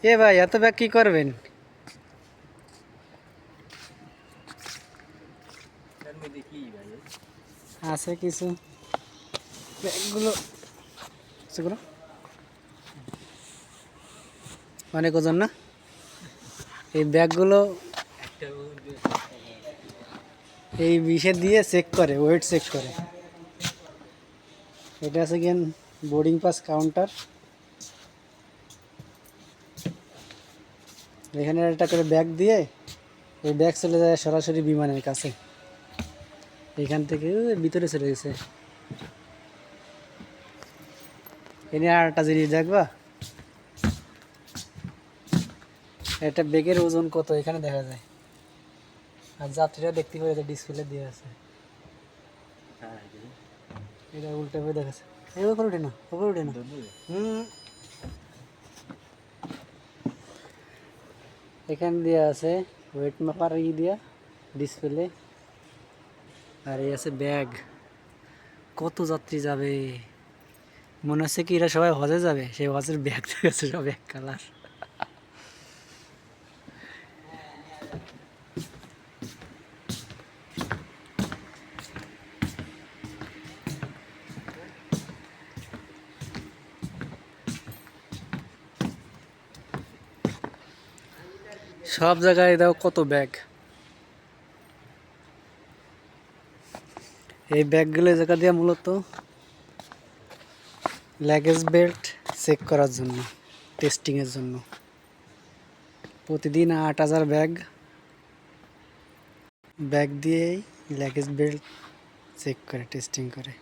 এ ভাই এত ব্যাগ কি করবেন? আছে কিছু ব্যাগগুলো, সেগুলো অনেক ওজন না? এই ব্যাগগুলো এই বিষে দিয়ে চেক করে, ওয়েট চেক করে। এটা আছে গিয়ে বোর্ডিং পাস কাউন্টার। এখানে একটা করে ব্যাগ দিয়ে এই ব্যাগ চলে যায় সরাসরি বিমানের কাছে। এখান থেকে ভিতরে চলে গেছে। এনে আর একটা জিনিস দেখবা, এটা ব্যাগের ওজন কত এখানে দেখা যায়, আর যাত্রীরা দেখতে পারে যে ডিসপ্লে দিয়ে আছে। এটা উল্টে হয়ে দেখাচ্ছে, এই উপরে উঠে না, উপরে উঠে না। এখান দিয়ে আছে ওয়েট মাপার দিয়া ডিসপ্লে। আর এই আছে ব্যাগ। কত যাত্রী যাবে, মনে হচ্ছে কি এরা সবাই হজে যাবে। সেই হজের ব্যাগ আছে সব এক কালার। সব জায়গায় দাও কত ব্যাগ। এই ব্যাগগুলো জায়গা দিয়ে মূলত লাগেজ বেল্ট চেক করার জন্য, টেস্টিংয়ের জন্য। প্রতিদিন ৮,০০০ ব্যাগ দিয়েই লাগেজ বেল্ট চেক করে, টেস্টিং করে।